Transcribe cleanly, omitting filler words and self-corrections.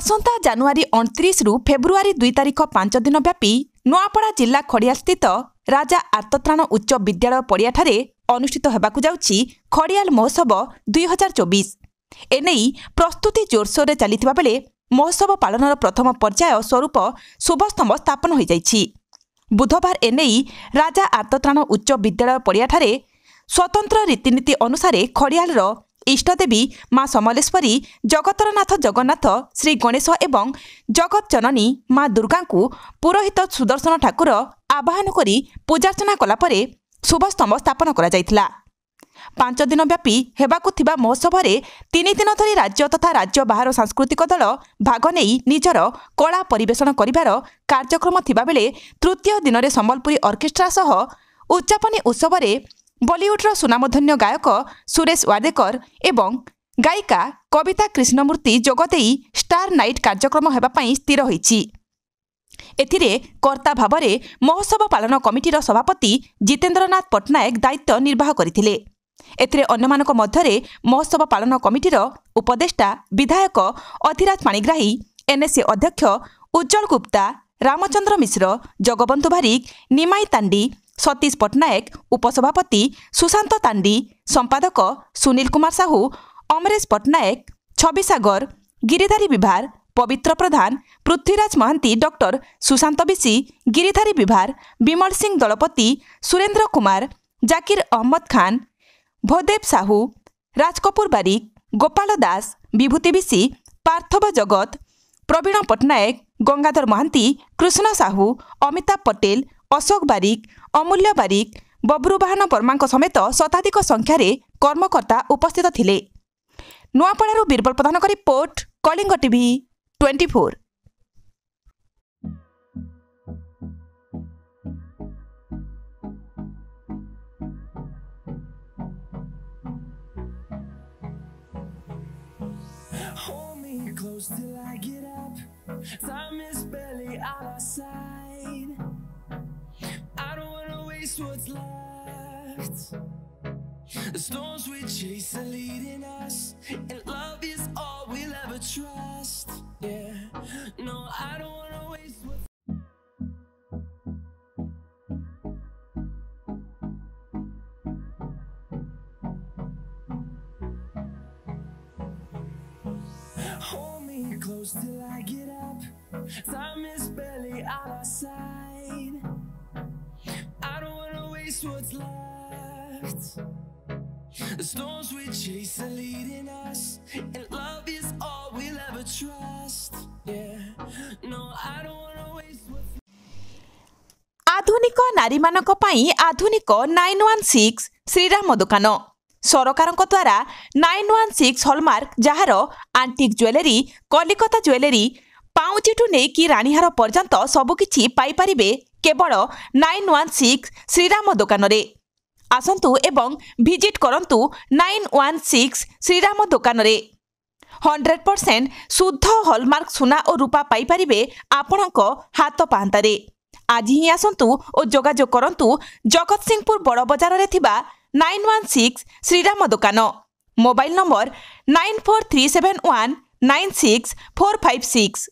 आसंता January 29 रु February 2 तारिख 5 दिन व्यापी नुआपड़ा जिला खड़ियाल स्थित राजा आर्तत्राण उच्च विद्यालय पड़ियाठारे अनुष्ठित होबाकु जाउछि खड़ियाल महोत्सव 2024। एनेई प्रस्तुति जोरसोर चलिथिबा बेले महोत्सव पालनर प्रथम पर्याय स्वरूप शुभस्तंभ स्थापन हो जाइछि। बुधवार एनेई राजा आर्तत्राण उच्च विद्यालय पड़ियाठारे स्वतंत्र रीतिनीति अनुसार खड़ियाल इष्टदेवी माँ समलेश्वरी जगतरनाथ जगन्नाथ श्री गणेश एवं जगत जननी माँ दुर्गा को पुरोहित सुदर्शन ठाकुर आवाहन करी पूजार्चना कलापर शुभस्तंभ स्थापन करा जायथिला। 5 दिन व्यापी हेबाकु थिबा महोत्सव में 3 दिन धरी राज्य तथा राज्य बाहर सांस्कृतिक दल भाग नहीं निजर कला परिवेषण करिवार कार्यक्रम थिबा बेले तृतीय दिन में संबलपुरी ऑर्केस्ट्रा सह उच्चापनी उत्सव में बॉलीवुडर सुनामधन्य गायक सुरेश वाडेकर एवं गायिका कविता कृष्णमूर्ति जोगदेई स्टार नाइट कार्यक्रम होगापाई स्थिर होईछि। एथिरे कर्ता भावरे महोत्सव पालन कमिटीर सभापति जितेन्द्रनाथ पट्टनायक दायित्व निर्वाह करथिले। एथिरे अन्यमानक मध्यरे महोत्सव पालन कमिटीर उपदेष्टा विधायक अधिराज पाणिग्राही, एनएसए अध्यक्ष उज्जवल गुप्ता, रामचंद्र मिश्र, जगबंधु बारिक, निमाई तांडी, सतीश पट्टनायक, उपसभापति सुशांत तांडी, संपादक सुनील कुमार साहू, अमरेश पट्टनायक, छवि सागर, गिरिधारी विभार, पवित्र प्रधान, पृथ्वीराज महांती, डॉक्टर सुशांत बिसी, गिरिधारी विभार, विमल सिंह दलपति, सुरेंद्र कुमार, जाकिर अहमद खान, भोदेव साहू, राजकपूर बारिक, गोपाल दास, विभूति बिसी, पार्थव जगत, प्रवीण पट्टनायक, गंगाधर महांती, कृष्ण साहू, अमिताभ पटेल, अशोक बारिक, अमूल्य बारिक, बब्रुवाहन वर्मा समेत शताधिक संख्यार कर्मकर्ता उपस्थित थिले। नुआपड़ारू बीरबल प्रधान का report, Kalinga TV 24। Hold me close till I get up. Time is barely on our side. I don't wanna waste what's left. The storms we chase are leading us, and love is all we'll ever trust. Yeah, no, I don't wanna waste what's Hold me close till I get up. Time is barely on our side. I don't wanna waste what's left. The storms we chase are leading us, and love is all we'll ever trust. Yeah, no, I don't wanna waste what's आधुनिक नारी मानक पई आधुनिक 916 श्रीराम दुकान सरकार द्वारा 916 hallmark jar आंटिक jewellery, Kolkata jewellery, पाउचिठू नेकी रानीहार पर्यंत सबकिछि पाई परिबे केवल 916 श्रीराम दुकान रे। आसंतु एवं विजिट करंतु 916 श्रीराम दुकान रे। 100% शुद्ध हॉलमार्क सुना और रूपा पाई परिबे आपणक हाथ पांतारे। आज ही आसंतु और जोगाजोग करंतु जगतसिंहपुर बड़ बजार रे थिबा 916 श्रीराम दुकान। Mobile number 9437196456।